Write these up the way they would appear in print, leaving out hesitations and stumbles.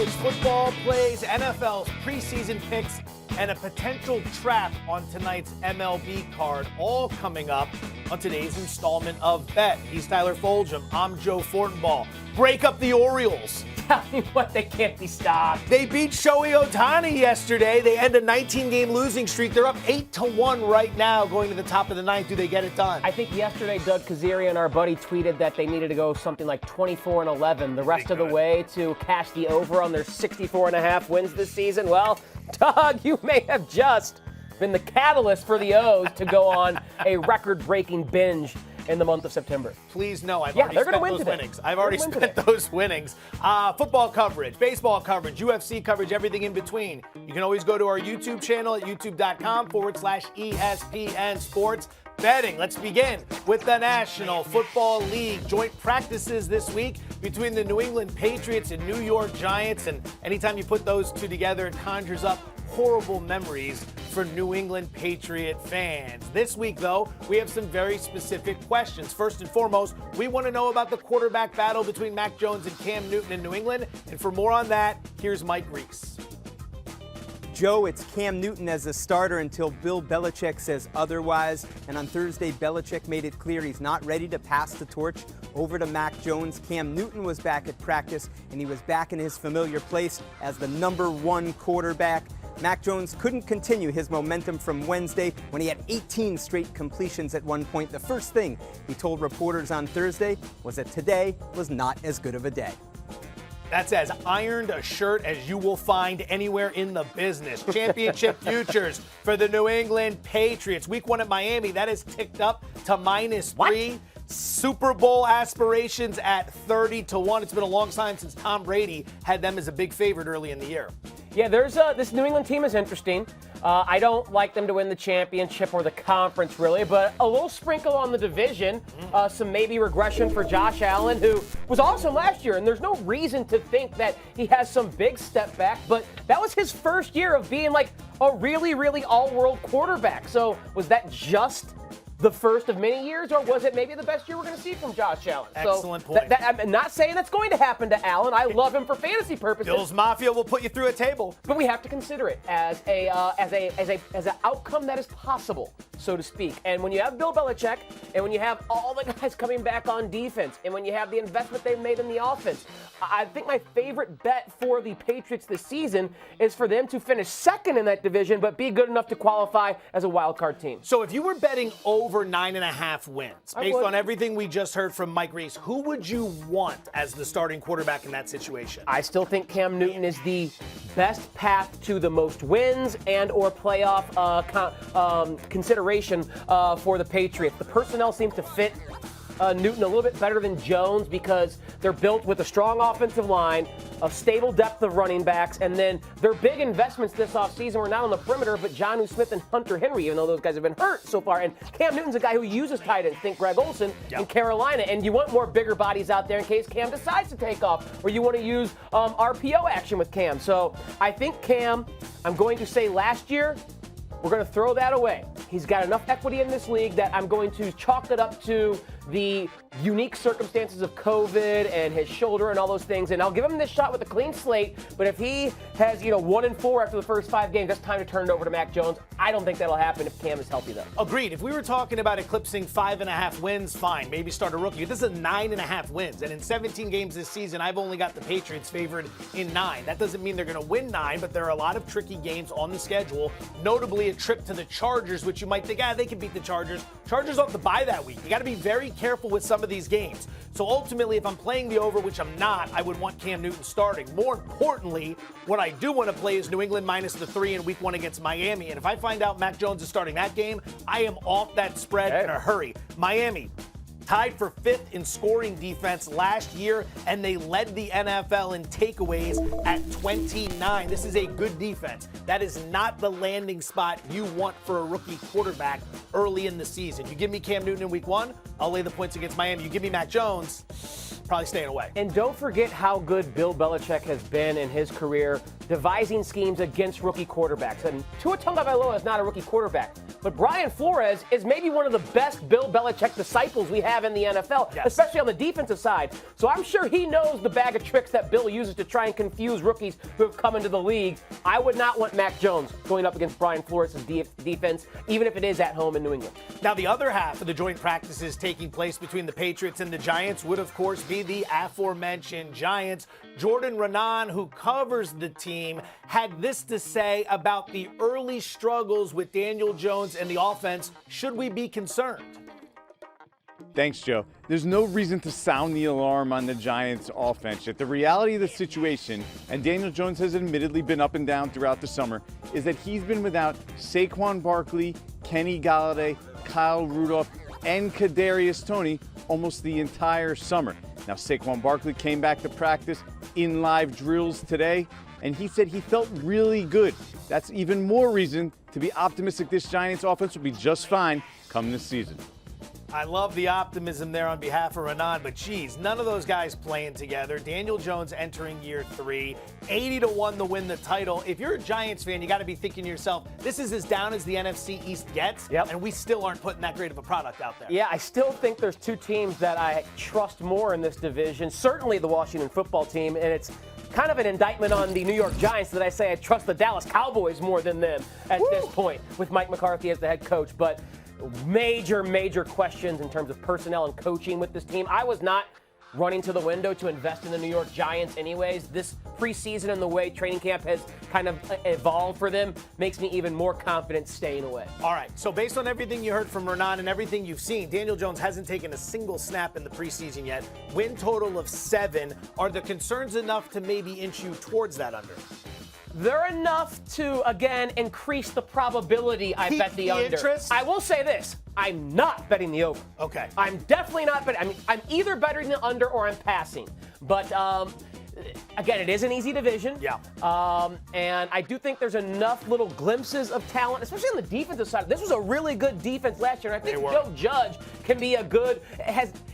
college football plays, NFL's preseason picks, and a potential trap on tonight's MLB card, all coming up on today's installment of Bet. He's Tyler Fulghum. I'm Joe Fortenbaugh. Break up the Orioles. Tell me what, they can't be stopped. They beat Shohei Ohtani yesterday. They end a 19-game losing streak. They're up 8-1 right now going to the top of the ninth. Do they get it done? I think yesterday Doug Kazarian, our buddy, tweeted that they needed to go something like 24-11 the rest of the way to cash the over on their 64.5 wins this season. Well, Doug, you may have just been the catalyst for the O's to go on a record-breaking binge in the month of September. Please, no. I've already spent those winnings. I've already spent those winnings. Football coverage, baseball coverage, UFC coverage, everything in between. You can always go to our YouTube channel at youtube.com/ESPN Sports. Betting. Let's begin with the National Football League. Joint practices this week between the New England Patriots and New York Giants. And anytime you put those two together, it conjures up horrible memories for New England Patriot fans. This week, though, we have some very specific questions. First and foremost, we want to know about the quarterback battle between Mac Jones and Cam Newton in New England. And for more on that, here's Mike Reiss. Joe, it's Cam Newton as a starter until Bill Belichick says otherwise. And on Thursday, Belichick made it clear he's not ready to pass the torch over to Mac Jones. Cam Newton was back at practice, and he was back in his familiar place as the #1 quarterback. Mac Jones couldn't continue his momentum from Wednesday when he had 18 straight completions at one point. The first thing he told reporters on Thursday was that today was not as good of a day. That's as ironed a shirt as you will find anywhere in the business. Championship futures for the New England Patriots. Week 1 at Miami, that is ticked up to -3. Super Bowl aspirations at 30-1. It's been a long time since Tom Brady had them as a big favorite early in the year. Yeah, there's this New England team is interesting. I don't like them to win the championship or the conference, really, but a little sprinkle on the division. Some maybe regression for Josh Allen, who was awesome last year, and there's no reason to think that he has some big step back, but that was his first year of being like a really, really all-world quarterback. So was that just the first of many years, or was it maybe the best year we're going to see from Josh Allen? Excellent point. I'm not saying that's going to happen to Allen. I love him for fantasy purposes. Bills Mafia will put you through a table, but we have to consider it as an outcome that is possible, so to speak. And when you have Bill Belichick, and when you have all the guys coming back on defense, and when you have the investment they've made in the offense, I think my favorite bet for the Patriots this season is for them to finish second in that division, but be good enough to qualify as a wild card team. So if you were betting over 9.5 wins, based on everything we just heard from Mike Reiss, who would you want as the starting quarterback in that situation? I still think Cam Newton is the best path to the most wins and or playoff consideration for the Patriots. The personnel seems to fit Newton a little bit better than Jones because they're built with a strong offensive line, a stable depth of running backs, and then their big investments this offseason were not on the perimeter, but Jonnu Smith and Hunter Henry, even though those guys have been hurt so far. And Cam Newton's a guy who uses tight ends. Think Greg Olsen in Carolina. And you want more bigger bodies out there in case Cam decides to take off, or you want to use RPO action with Cam. So I think Cam, I'm going to say last year, we're going to throw that away. He's got enough equity in this league that I'm going to chalk it up to the unique circumstances of COVID and his shoulder and all those things. And I'll give him this shot with a clean slate. But if he has, 1-4 after the first 5 games, that's time to turn it over to Mac Jones. I don't think that'll happen if Cam is healthy, though. Agreed. If we were talking about eclipsing 5.5 wins, fine. Maybe start a rookie. This is 9.5 wins. And in 17 games this season, I've only got the Patriots favored in 9. That doesn't mean they're going to win 9, but there are a lot of tricky games on the schedule, notably a trip to the Chargers, which you might think, they can beat the Chargers. Chargers off the bye that week. You got to be very careful with some of these games. So ultimately, if I'm playing the over, which I'm not, I would want Cam Newton starting. More importantly, what I do want to play is New England -3 in week 1 against Miami. And if I find out Mac Jones is starting that game, I am off that spread in a hurry. Miami tied for 5th in scoring defense last year, and they led the NFL in takeaways at 29. This is a good defense. That is not the landing spot you want for a rookie quarterback early in the season. You give me Cam Newton in week 1, I'll lay the points against Miami. You give me Mac Jones, probably staying away. And don't forget how good Bill Belichick has been in his career devising schemes against rookie quarterbacks. And Tua Tagovailoa is not a rookie quarterback, but Brian Flores is maybe one of the best Bill Belichick disciples we have in the NFL, especially on the defensive side. So I'm sure he knows the bag of tricks that Bill uses to try and confuse rookies who have come into the league. I would not want Mac Jones going up against Brian Flores' defense, even if it is at home in New England. Now, the other half of the joint practices taking place between the Patriots and the Giants would, of course, be the aforementioned Giants. Jordan Raanan, who covers the team, had this to say about the early struggles with Daniel Jones and the offense. Should we be concerned? Thanks, Joe. There's no reason to sound the alarm on the Giants' offense yet. The reality of the situation, and Daniel Jones has admittedly been up and down throughout the summer, is that he's been without Saquon Barkley, Kenny Golladay, Kyle Rudolph, and Kadarius Toney almost the entire summer. Now, Saquon Barkley came back to practice in live drills today, and he said he felt really good. That's even more reason to be optimistic this Giants offense will be just fine come this season. I love the optimism there on behalf of Raanan, but geez, none of those guys playing together. Daniel Jones entering year 3, 80-1 to win the title. If you're a Giants fan, you got to be thinking to yourself, this is as down as the NFC East gets, and we still aren't putting that great of a product out there. Yeah, I still think there's two teams that I trust more in this division. Certainly the Washington football team, and it's kind of an indictment on the New York Giants that I say I trust the Dallas Cowboys more than them at this point with Mike McCarthy as the head coach. But major questions in terms of personnel and coaching with this team. I was not running to the window to invest in the New York Giants anyways. This preseason and the way training camp has kind of evolved for them makes me even more confident staying away. All right, so based on everything you heard from Raanan and everything you've seen, Daniel Jones hasn't taken a single snap in the preseason yet. Win total of 7. Are the concerns enough to maybe inch you towards that under? They're enough to, again, increase the probability I bet the under. Interest? I will say this. I'm not betting the over. Okay. I'm definitely not betting. I mean, I'm either betting the under or I'm passing. But, again, it is an easy division. Yeah. And I do think there's enough little glimpses of talent, especially on the defensive side. This was a really good defense last year. And I think Joe Judge can be a good,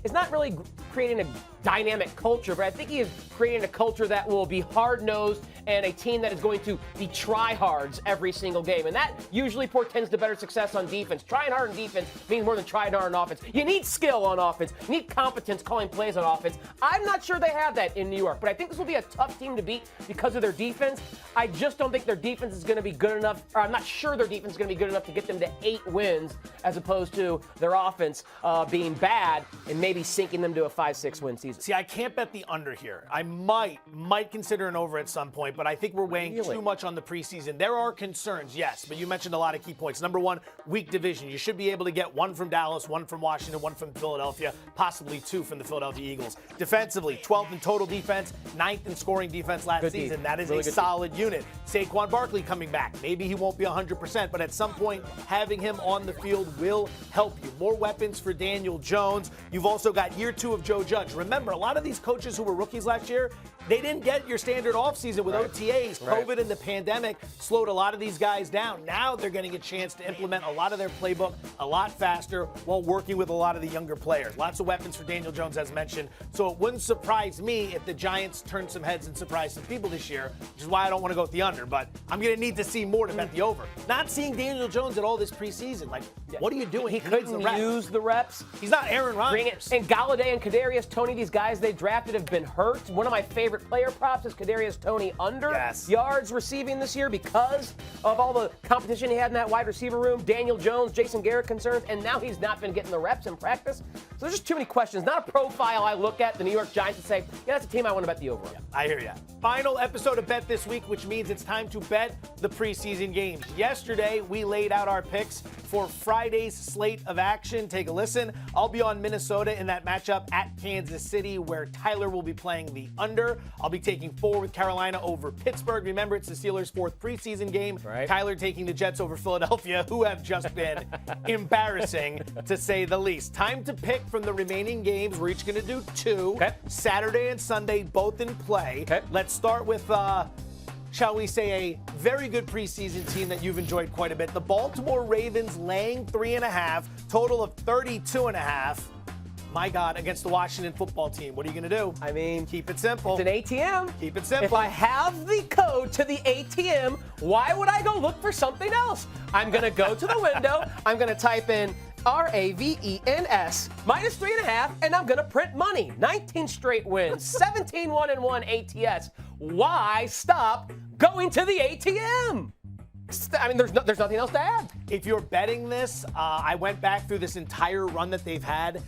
is not really creating a dynamic culture, but I think he is creating a culture that will be hard-nosed and a team that is going to be try-hards every single game. And that usually portends to better success on defense. Trying hard on defense means more than trying hard on offense. You need skill on offense. You need competence calling plays on offense. I'm not sure they have that in New York, but I think this will be a tough team to beat because of their defense. I just don't think their defense is going to be good enough, or I'm not sure their defense is going to be good enough to get them to 8 wins as opposed to their offense being bad and maybe sinking them to a 5-6 win season. See, I can't bet the under here. I might consider an over at some point, but I think we're weighing too much on the preseason. There are concerns, yes, but you mentioned a lot of key points. Number 1, weak division. You should be able to get 1 from Dallas, 1 from Washington, 1 from Philadelphia, possibly 2 from the Philadelphia Eagles. Defensively, 12th in total defense, 9th in scoring defense last season. That is really a solid unit. Saquon Barkley coming back. Maybe he won't be 100%, but at some point, having him on the field will help you. More weapons for Daniel Jones. You've also got year 2 of Joe Judge. Remember, a lot of these coaches who were rookies last year, they didn't get your standard offseason with OTAs. COVID and the pandemic slowed a lot of these guys down. Now they're getting a chance to implement a lot of their playbook a lot faster while working with a lot of the younger players. Lots of weapons for Daniel Jones, as mentioned. So it wouldn't surprise me if the Giants turn some heads and surprise some people this year, which is why I don't want to go with the under. But I'm going to need to see more to bet the over. Not seeing Daniel Jones at all this preseason. Like, what are you doing? He couldn't use the reps. He's not Aaron Rodgers. And Golladay and Kadarius Toney, these guys they drafted have been hurt. One of my favorite player props is Kadarius Toney under yards receiving this year because of all the competition he had in that wide receiver room. Daniel Jones, Jason Garrett concerns, and now he's not been getting the reps in practice. So there's just too many questions. Not a profile I look at the New York Giants and say, yeah, that's a team I want to bet the over on. Yeah, I hear you. Final episode of Bet this week, which means it's time to bet the preseason games. Yesterday, we laid out our picks for Friday's slate of action. Take a listen. I'll be on Minnesota in that matchup at Kansas City, where Tyler will be playing the under. I'll be taking 4 with Carolina over Pittsburgh. Remember, it's the Steelers' 4th preseason game. Right. Tyler taking the Jets over Philadelphia, who have just been embarrassing, to say the least. Time to pick from the remaining games. We're each going to do 2. Okay. Saturday and Sunday, both in play. Okay. Let's start with, shall we say, a very good preseason team that you've enjoyed quite a bit. The Baltimore Ravens laying 3.5, total of 32.5. my God, against the Washington football team. What are you going to do? I mean, keep it simple. It's an ATM. Keep it simple. If I have the code to the ATM, why would I go look for something else? I'm going to go to the window. I'm going to type in RAVENS -3.5, and I'm going to print money. 19 straight wins, 17 1-1 ATS. Why stop going to the ATM? I mean, there's nothing else to add. If you're betting this, I went back through this entire run that they've had.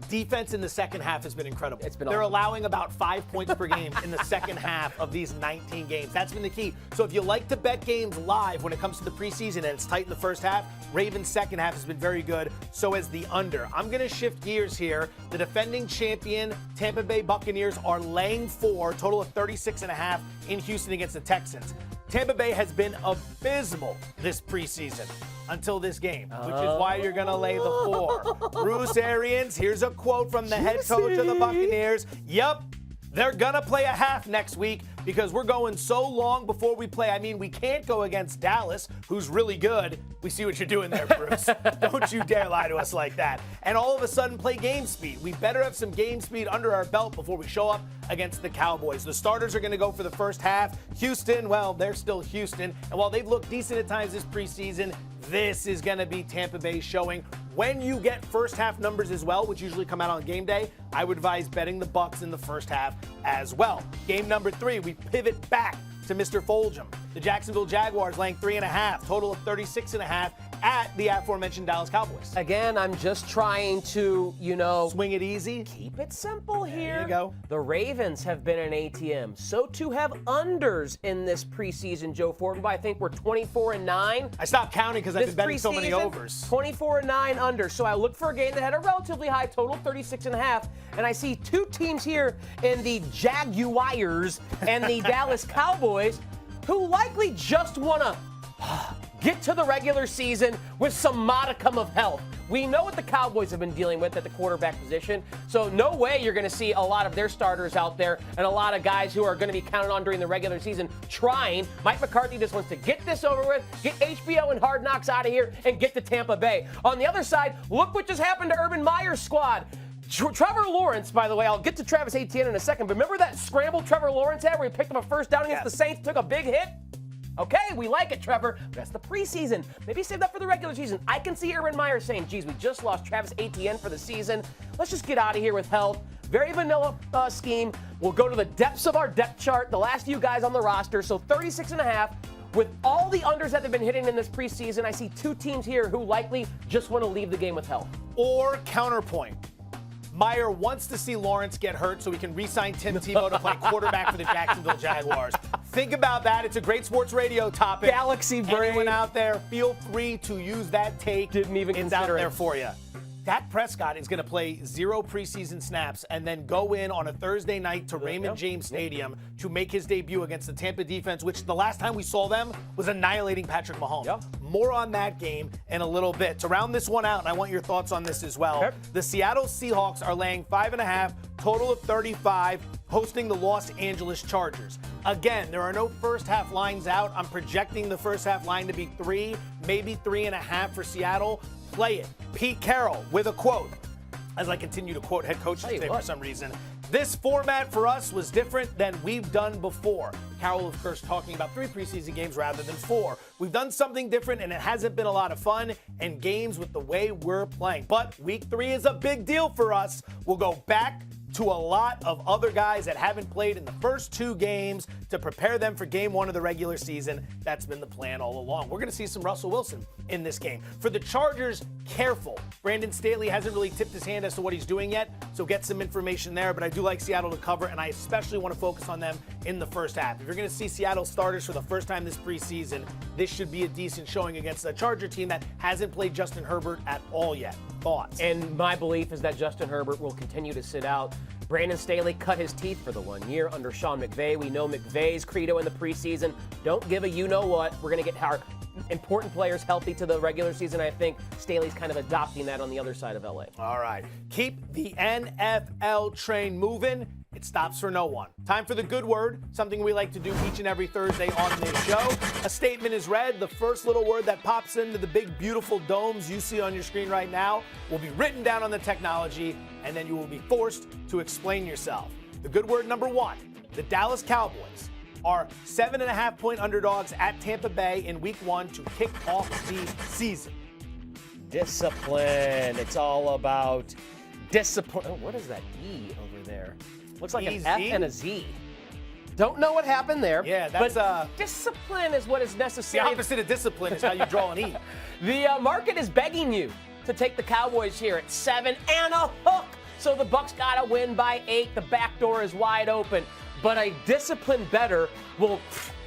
Defense in the second half has been incredible. They're allowing about 5 points per game in the second half of these 19 games. That's been the key. So if you like to bet games live when it comes to the preseason and it's tight in the first half, Ravens' second half has been very good. So has the under. I'm going to shift gears here. The defending champion Tampa Bay Buccaneers are laying 4, total of 36.5 in Houston against the Texans. Tampa Bay has been abysmal this preseason until this game, which is why you're going to lay the 4. Bruce Arians, here's a quote from the head coach of the Buccaneers. Yep, they're going to play a half next week because we're going so long before we play. I mean, we can't go against Dallas, who's really good. We see what you're doing there, Bruce. Don't you dare lie to us like that. And all of a sudden play game speed. We better have some game speed under our belt before we show up against the Cowboys. The starters are going to go for the first half. Houston, well, they're still Houston. And while they've looked decent at times this preseason, this is going to be Tampa Bay showing. When you get first half numbers as well, which usually come out on game day, I would advise betting the Bucs in the first half as well. Game number 3, we pivot back to Mr. Fulghum. The Jacksonville Jaguars laying 3.5, total of 36.5 at the aforementioned Dallas Cowboys. Again, I'm just trying to, swing it easy. Keep it simple here. There you go. The Ravens have been an ATM. So too have unders in this preseason, Joe Fortenbaugh. I think we're 24-9. I stopped counting because I've been betting so many overs. 24-9 unders. So I looked for a game that had a relatively high total, 36.5, and I see 2 teams here in the Jaguars and the Dallas Cowboys who likely just want to get to the regular season with some modicum of health. We know what the Cowboys have been dealing with at the quarterback position, so no way you're going to see a lot of their starters out there and a lot of guys who are going to be counted on during the regular season trying. Mike McCarthy just wants to get this over with, get HBO and Hard Knocks out of here, and get to Tampa Bay. On the other side, look what just happened to Urban Meyer's squad. Trevor Lawrence, by the way, I'll get to Travis Etienne in a second, but remember that scramble Trevor Lawrence had where he picked up a first down against the Saints, took a big hit? Okay, we like it, Trevor. That's the preseason. Maybe save that for the regular season. I can see Urban Meyer saying, geez, we just lost Travis Etienne for the season. Let's just get out of here with health. Very vanilla scheme. We'll go to the depths of our depth chart, the last few guys on the roster. So 36.5. With all the unders that they've been hitting in this preseason, I see 2 teams here who likely just want to leave the game with health. Or counterpoint. Meyer wants to see Lawrence get hurt so he can re-sign Tim Tebow to play quarterback for the Jacksonville Jaguars. Think about that. It's a great sports radio topic. Galaxy brain. Anyone out there, feel free to use that take. Didn't even it's consider out there it. for you. Dak Prescott is going to play 0 preseason snaps and then go in on a Thursday night to Raymond James Stadium to make his debut against the Tampa defense, which the last time we saw them was annihilating Patrick Mahomes. Yep. More on that game in a little bit. To round this one out, and I want your thoughts on this as well, okay. The Seattle Seahawks are laying 5.5, total of 35, hosting the Los Angeles Chargers. Again, there are no first half lines out. I'm projecting the first half line to be 3, maybe 3.5 for Seattle. Play it. Pete Carroll with a quote, as I continue to quote head coaches today for some reason. This format for us was different than we've done before. Carroll, of course, talking about 3 preseason games rather than 4. We've done something different, and it hasn't been a lot of fun and games with the way we're playing. But week 3 is a big deal for us. We'll go back to a lot of other guys that haven't played in the first 2 games to prepare them for game 1 of the regular season. That's been the plan all along. We're going to see some Russell Wilson in this game. For the Chargers, careful. Brandon Staley hasn't really tipped his hand as to what he's doing yet, so get some information there. But I do like Seattle to cover, and I especially want to focus on them in the first half. If you're going to see Seattle starters for the first time this preseason, this should be a decent showing against a Charger team that hasn't played Justin Herbert at all yet. Thoughts? And my belief is that Justin Herbert will continue to sit out. Brandon Staley cut his teeth for the 1 year under Sean McVay. We know McVay's credo in the preseason, don't give a you-know-what. We're going to get our important players healthy to the regular season. I think Staley's kind of adopting that on the other side of LA. All right. Keep the NFL train moving. It's It stops for no one. Time for the good word, something we like to do each and every Thursday on this show. A statement is read. The first little word that pops into the big, beautiful domes you see on your screen right now will be written down on the technology, and then you will be forced to explain yourself. The good word number 1, the Dallas Cowboys are 7.5-point underdogs at Tampa Bay in Week 1 to kick off the season. Discipline. It's all about discipline. Oh, what is that E over there? Looks like an F and a Z. Don't know what happened there. Yeah, that's but discipline is what is necessary. The opposite of discipline is how you draw an E. The market is begging you to take the Cowboys here at 7 and a hook. So the Bucs got to win by 8. The back door is wide open. But a disciplined bettor will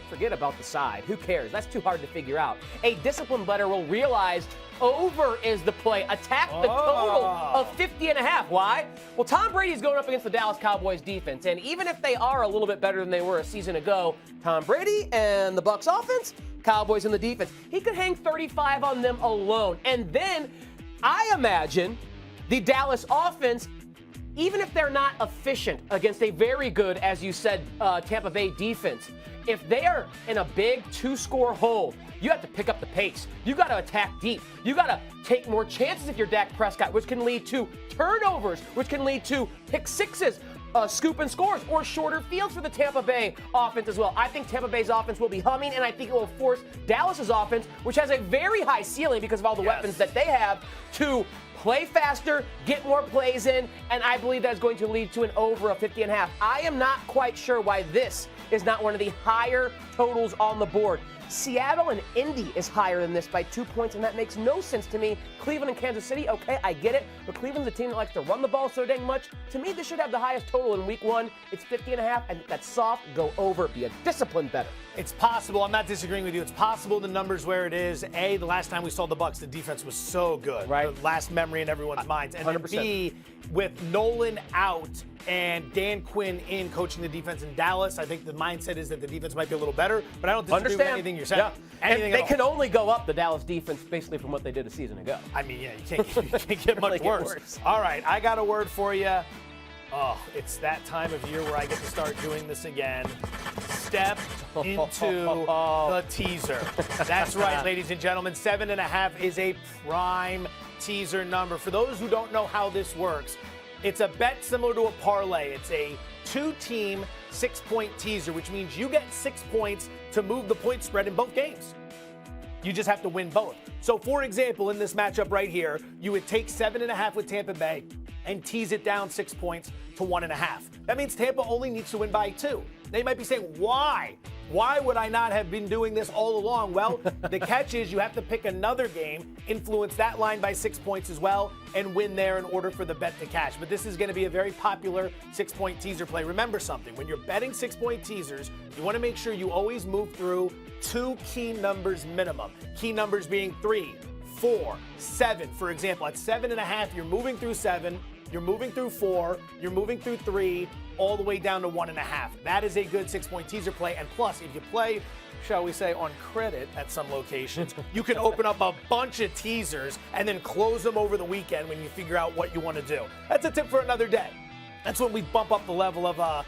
forget about the side. Who cares? That's too hard to figure out. A disciplined bettor will realize over is the play. Attack the total of 50.5. Why? Well, Tom Brady's going up against the Dallas Cowboys defense. And even if they are a little bit better than they were a season ago, Tom Brady and the Bucs offense, Cowboys and the defense, he could hang 35 on them alone. And then I imagine the Dallas offense, even if they're not efficient against a very good, as you said, Tampa Bay defense, if they are in a big 2-score hole, you have to pick up the pace. You got to attack deep. You got to take more chances if you're Dak Prescott, which can lead to turnovers, which can lead to pick sixes, scoop and scores, or shorter fields for the Tampa Bay offense as well. I think Tampa Bay's offense will be humming, and I think it will force Dallas's offense, which has a very high ceiling because of all the weapons that they have, to play faster, get more plays in, and I believe that is going to lead to an over of 50.5. I am not quite sure why this is not one of the higher totals on the board. Seattle and Indy is higher than this by 2 points, and that makes no sense to me. Cleveland and Kansas City, okay, I get it, but Cleveland's a team that likes to run the ball so dang much. To me, this should have the highest total in Week 1. It's 50.5, and that's soft. Go over. Be a disciplined bettor. It's possible. I'm not disagreeing with you. It's possible the number's where it is. A, the last time we saw the Bucs, the defense was so good. Right. The last memory in everyone's minds. And then 100%. B, with Nolan out and Dan Quinn in coaching the defense in Dallas, I think the mindset is that the defense might be a little better, but I don't disagree with anything you're saying. Yeah. Anything And they can only go up, the Dallas defense, basically from what they did a season ago. I mean, yeah, you can't get much worse. All right, I got a word for you. Oh, it's that time of year where I get to start doing this again. Step into the teaser. That's right, ladies and gentlemen. 7.5 is a prime teaser number. For those who don't know how this works, it's a bet similar to a parlay. It's a 2-team 6-point teaser, which means you get 6 points to move the point spread in both games. You just have to win both. So, for example, in this matchup right here, you would take 7.5 with Tampa Bay and tease it down 6 points to 1.5. That means Tampa only needs to win by 2. Now, you might be saying, why? Why would I not have been doing this all along? Well, the catch is you have to pick another game, influence that line by 6 points as well, and win there in order for the bet to cash. But this is going to be a very popular 6-point teaser play. Remember something. When you're betting 6-point teasers, you want to make sure you always move through 2 key numbers minimum. Key numbers being 3, 4, 7. For example, at 7.5, you're moving through 7, you're moving through 4, you're moving through 3, all the way down to 1.5. That is a good 6-point teaser play. And plus, if you play, shall we say, on credit at some locations, you can open up a bunch of teasers and then close them over the weekend when you figure out what you want to do. That's a tip for another day. That's when we bump up the level of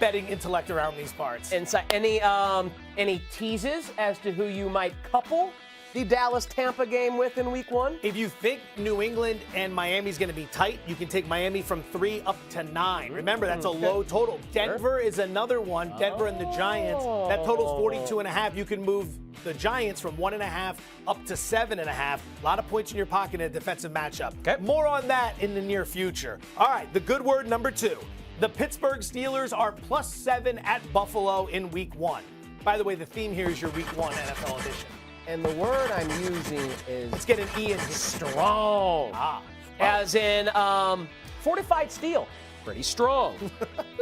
betting intellect around these parts. And so any teases as to who you might couple the Dallas-Tampa game with in Week 1? If you think New England and Miami's going to be tight, you can take Miami from 3 up to 9. Remember, that's a low total. Denver is another one. Denver and the Giants. That total's 42.5. You can move the Giants from 1.5 up to 7.5. A lot of points in your pocket in a defensive matchup. Okay. More on that in the near future. All right, the good word number 2. The Pittsburgh Steelers are +7 at Buffalo in Week 1. By the way, the theme here is your Week 1 NFL edition. And the word I'm using is... Let's get an E in here. Strong. As in fortified steel. Pretty strong.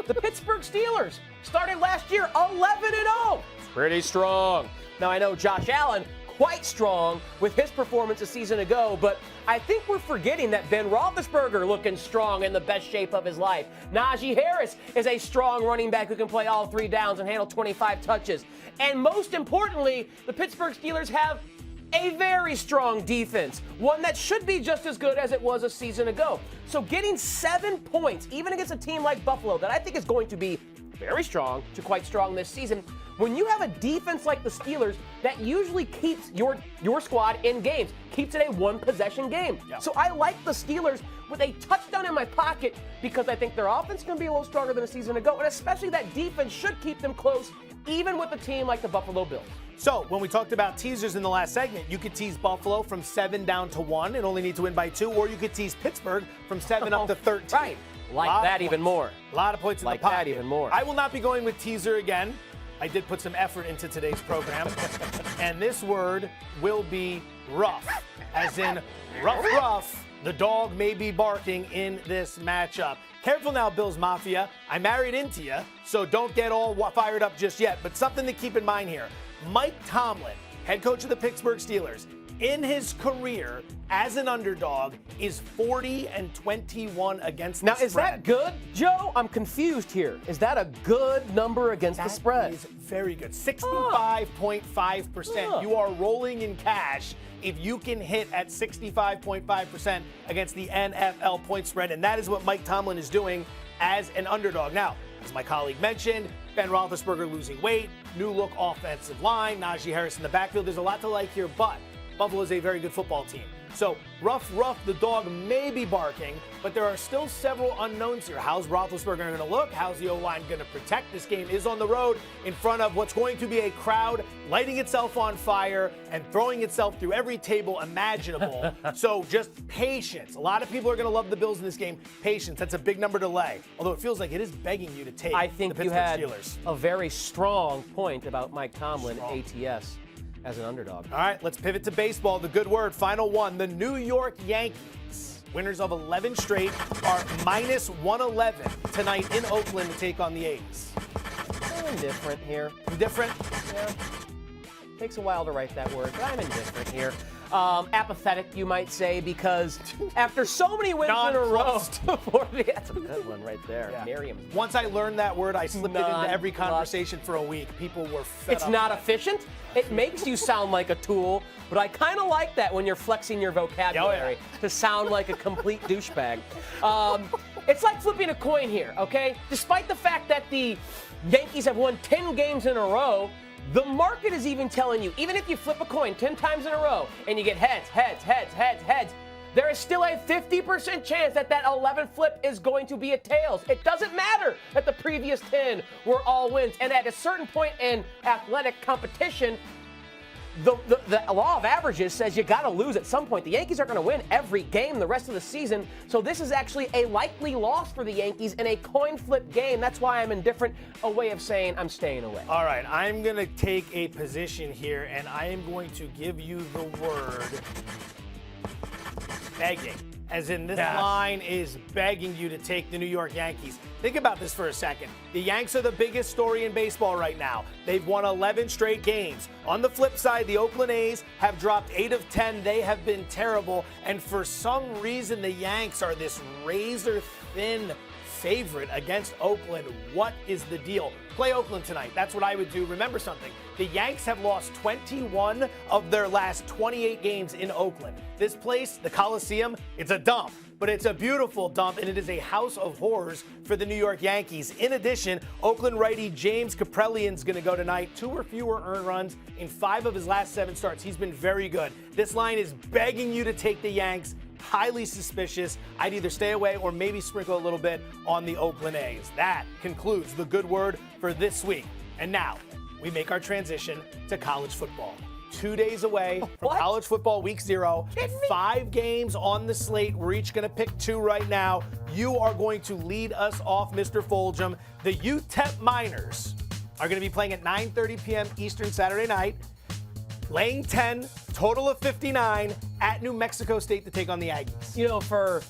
The Pittsburgh Steelers started last year 11-0. Pretty strong. Now, I know Josh Allen quite strong with his performance a season ago, but I think we're forgetting that Ben Roethlisberger looking strong in the best shape of his life. Najee Harris is a strong running back who can play all 3 downs and handle 25 touches. And most importantly, the Pittsburgh Steelers have a very strong defense, one that should be just as good as it was a season ago. So getting 7 points, even against a team like Buffalo, that I think is going to be very strong to quite strong this season, when you have a defense like the Steelers that usually keeps your squad in games, keeps it a one-possession game. Yep. So I like the Steelers with a touchdown in my pocket because I think their offense is going to be a little stronger than a season ago, and especially that defense should keep them close, even with a team like the Buffalo Bills. So, when we talked about teasers in the last segment, you could tease Buffalo from 7 down to 1 and only need to win by 2, or you could tease Pittsburgh from 7 up to 13. Right. Like that even more. A lot of points in like the pocket. that even more. I will not be going with teaser again. I did put some effort into today's program. And this word will be rough. As in, rough, the dog may be barking in this matchup. Careful now, Bills Mafia. I married into you, so don't get all fired up just yet. But something to keep in mind here. Mike Tomlin, head coach of the Pittsburgh Steelers, in his career as an underdog is 40-21 against the spread. Now, is that good, Joe? I'm confused here. Is that a good number against the spread? That is very good. 65.5%. You are rolling in cash if you can hit at 65.5% against the NFL point spread, and that is what Mike Tomlin is doing as an underdog. Now, as my colleague mentioned, Ben Roethlisberger losing weight, new look offensive line, Najee Harris in the backfield. There's a lot to like here, but Buffalo is a very good football team. So, rough, the dog may be barking, but there are still several unknowns here. How's Roethlisberger going to look? How's the O-line going to protect? This game is on the road in front of what's going to be a crowd lighting itself on fire and throwing itself through every table imaginable. So, just patience. A lot of people are going to love the Bills in this game. Patience. That's a big number to lay. Although it feels like it is begging you to take I think the you Pittsburgh had Steelers. a very strong point about Mike Tomlin, ATS, as an underdog. All right, let's pivot to baseball. The good word, final one. The New York Yankees, winners of 11 straight, are minus 111 tonight in Oakland to take on the A's. I'm indifferent here. Indifferent? Yeah. Takes a while to write that word, but I'm indifferent here. Apathetic, you might say, because after so many wins in a row, that's a good one right there. Yeah. Merriam. Once I learned that word, I slipped it into every conversation for a week. People were fed It's up. not efficient. It makes you sound like a tool, but I kind of like that when you're flexing your vocabulary to sound like a complete douchebag. It's like flipping a coin here, okay? Despite the fact that the Yankees have won 10 games in a row, the market is even telling you, even if you flip a coin 10 times in a row and you get heads, there is still a 50% chance that 11th flip is going to be a tails. It doesn't matter that the previous 10 were all wins. And at a certain point in athletic competition, the law of averages says you got to lose at some point. The Yankees are going to win every game the rest of the season. So this is actually a likely loss for the Yankees in a coin flip game. That's why I'm indifferent, a way of saying I'm staying away. All right, I'm going to take a position here, and I am going to give you the word begging. As in, this line is begging you to take the New York Yankees. Think about this for a second. The Yanks are the biggest story in baseball right now. They've won 11 straight games. On the flip side, the Oakland A's have dropped 8 of 10. They have been terrible. And for some reason, the Yanks are this razor-thin favorite against Oakland. What is the deal? Play Oakland tonight. That's what I would do. Remember something. The Yanks have lost 21 of their last 28 games in Oakland. This place, the Coliseum, it's a dump, but it's a beautiful dump, and it is a house of horrors for the New York Yankees. In addition, Oakland righty James Kaprielian's going to go tonight. 2 or fewer earned runs in 5 of his last 7 starts. He's been very good. This line is begging you to take the Yanks. Highly suspicious. I'd either stay away or maybe sprinkle a little bit on the Oakland A's. That concludes the good word for this week. And now we make our transition to college football. 2 days away from college football week 0. 5 games on the slate. We're each going to pick 2 right now. You are going to lead us off, Mr. Fulghum. The UTEP Miners are going to be playing at 9:30 p.m. Eastern Saturday night. Laying 10, total of 59 at New Mexico State to take on the Aggies. You know, for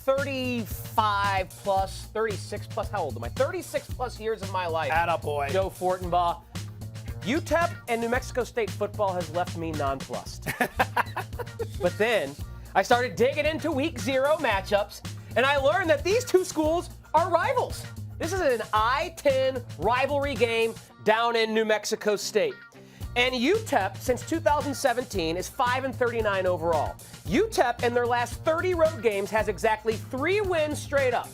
35 plus, 36 plus, how old am I? 36 plus years of my life. Attaboy. Joe Fortenbaugh. UTEP and New Mexico State football has left me nonplussed. But then I started digging into week 0 matchups, and I learned that these 2 schools are rivals. This is an I-10 rivalry game down in New Mexico State. And UTEP, since 2017, is 5-39 overall. UTEP, in their last 30 road games, has exactly 3 wins straight up.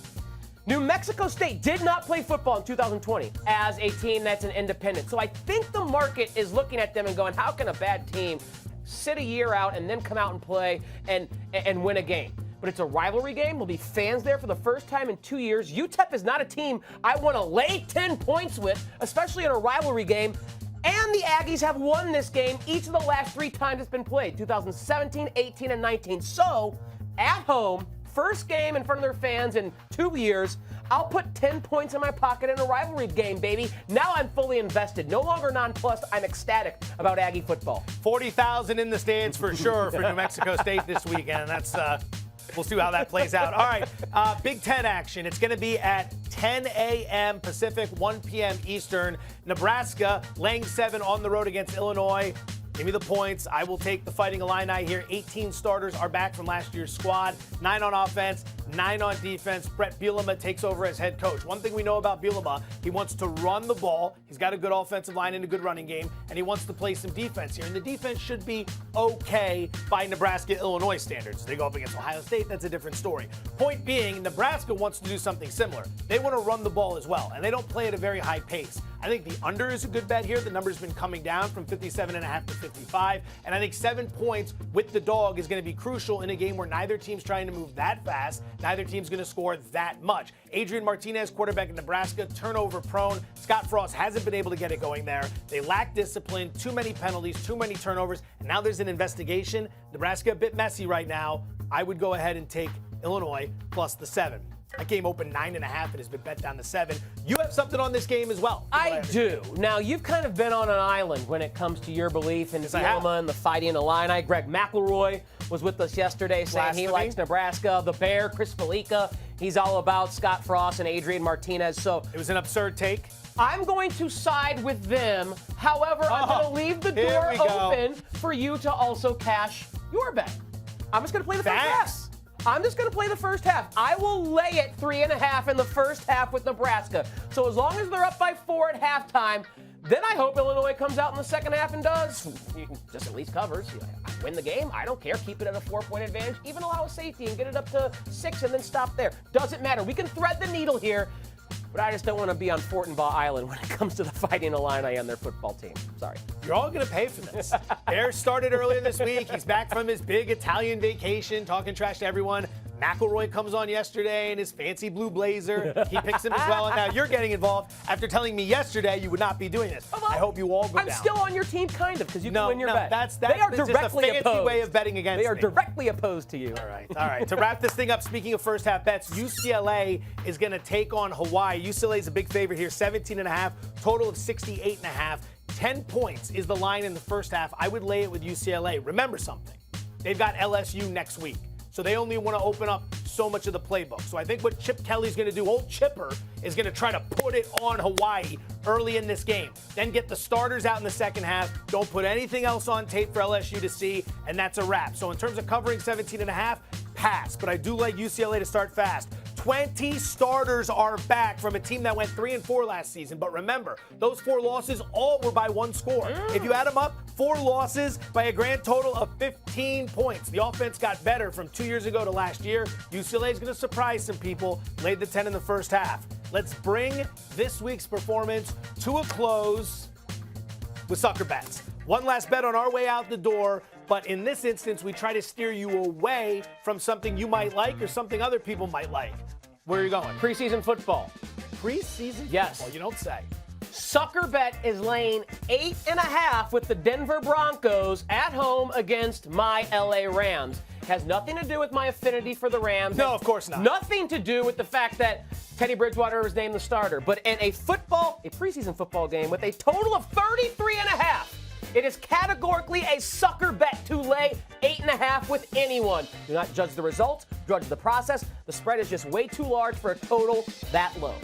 New Mexico State did not play football in 2020 as a team that's an independent. So I think the market is looking at them and going, how can a bad team sit a year out and then come out and play and win a game? But it's a rivalry game. There'll be fans there for the first time in 2 years. UTEP is not a team I want to lay 10 points with, especially in a rivalry game. And the Aggies have won this game each of the last 3 times it's been played, 2017, 18, and 19. So, at home, first game in front of their fans in 2 years, I'll put 10 points in my pocket in a rivalry game, baby. Now I'm fully invested. No longer nonplussed. I'm ecstatic about Aggie football. 40,000 in the stands for sure for New Mexico State this weekend. That's we'll see how that plays out. All right, Big Ten action. It's going to be at 10 a.m. Pacific, 1 p.m. Eastern. Nebraska laying 7 on the road against Illinois. Give me the points. I will take the Fighting Illini here. 18 starters are back from last year's squad. 9 on offense, 9 on defense. Brett Bielema takes over as head coach. One thing we know about Bielema, he wants to run the ball. He's got a good offensive line and a good running game, and he wants to play some defense here. And the defense should be okay by Nebraska-Illinois standards. They go up against Ohio State. That's a different story. Point being, Nebraska wants to do something similar. They want to run the ball as well, and they don't play at a very high pace. I think the under is a good bet here. The number's been coming down from 57.5 to 55. And I think 7 points with the dog is going to be crucial in a game where neither team's trying to move that fast. Neither team's going to score that much. Adrian Martinez, quarterback in Nebraska, turnover prone. Scott Frost hasn't been able to get it going there. They lack discipline, too many penalties, too many turnovers. And now there's an investigation. Nebraska a bit messy right now. I would go ahead and take Illinois plus the 7. That game opened 9.5 and has been bet down to 7. You have something on this game as well. I do. Now, you've kind of been on an island when it comes to your belief in Bielema and the Fighting Illini. Greg McElroy was with us yesterday saying he likes Nebraska. The Bear, Chris Felica, he's all about Scott Frost and Adrian Martinez. So it was an absurd take. I'm going to side with them. However, I'm going to leave the door open for you to also cash your bet. I'm just going to play the first half. I'm just going to play the first half. I will lay it 3.5 in the first half with Nebraska. So as long as they're up by 4 at halftime, then I hope Illinois comes out in the second half and does. Just at least covers. Win the game. I don't care. Keep it at a 4-point advantage. Even allow a safety and get it up to 6 and then stop there. Doesn't matter. We can thread the needle here. But I just don't want to be on Fortenbaugh Island when it comes to the Fighting Illini and their football team. Sorry. You're all going to pay for this. Bear started earlier this week. He's back from his big Italian vacation, talking trash to everyone. McElroy comes on yesterday in his fancy blue blazer. He picks him as well. And now you're getting involved after telling me yesterday you would not be doing this. I hope you all go down. I'm still on your team, kind of, because you can win your bet. They are directly just a fancy way of betting against me. They are directly opposed to you. All right. To wrap this thing up, speaking of first half bets, UCLA is going to take on Hawaii. UCLA is a big favorite here, 17.5, total of 68.5. 10 points is the line in the first half. I would lay it with UCLA. Remember something. They've got LSU next week. So they only want to open up so much of the playbook. So I think what Chip Kelly's going to do, old Chipper, is going to try to put it on Hawaii early in this game. Then get the starters out in the second half. Don't put anything else on tape for LSU to see, and that's a wrap. So in terms of covering 17.5, pass. But I do like UCLA to start fast. 20 starters are back from a team that went 3-4 last season. But remember, those 4 losses all were by 1 score. If you add them up, 4 losses by a grand total of 15 points. The offense got better from 2 years ago to last year. UCLA is going to surprise some people. Laid the 10 in the first half. Let's bring this week's performance to a close with sucker bets. One last bet on our way out the door. But in this instance, we try to steer you away from something you might like or something other people might like. Where are you going? Preseason football. Preseason Yes. football? You don't say. Sucker Bet is laying 8.5 with the Denver Broncos at home against my LA Rams. Has nothing to do with my affinity for the Rams. No, of course not. Nothing to do with the fact that Teddy Bridgewater was named the starter. But in a preseason football game with a total of 33.5, it is categorically a sucker bet to lay 8.5 with anyone. Do not judge the results, judge the process. The spread is just way too large for a total that low.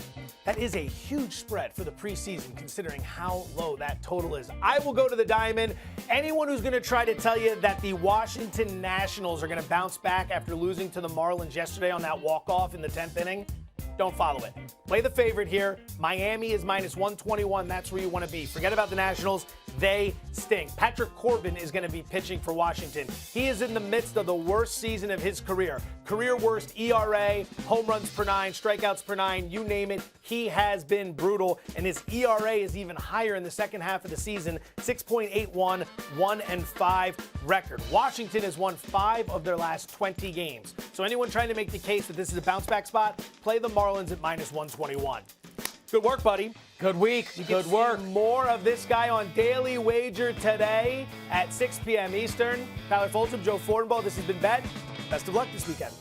That is a huge spread for the preseason, considering how low that total is. I will go to the diamond. Anyone who's going to try to tell you that the Washington Nationals are going to bounce back after losing to the Marlins yesterday on that walk-off in the 10th inning, don't follow it. Play the favorite here. Miami is minus 121. That's where you want to be. Forget about the Nationals. They stink. Patrick Corbin is going to be pitching for Washington. He is in the midst of the worst season of his career. Career worst ERA, home runs per 9, strikeouts per 9, you name it. He has been brutal, and his ERA is even higher in the second half of the season, 6.81, 1-5 record. Washington has won 5 of their last 20 games. So anyone trying to make the case that this is a bounce-back spot, play the Marlins at -121. Good work, buddy. Good week. Good work. More of this guy on Daily Wager today at 6 p.m. Eastern. Tyler Fulghum, Joe Fortenbaugh. This has been Bet. Best of luck this weekend.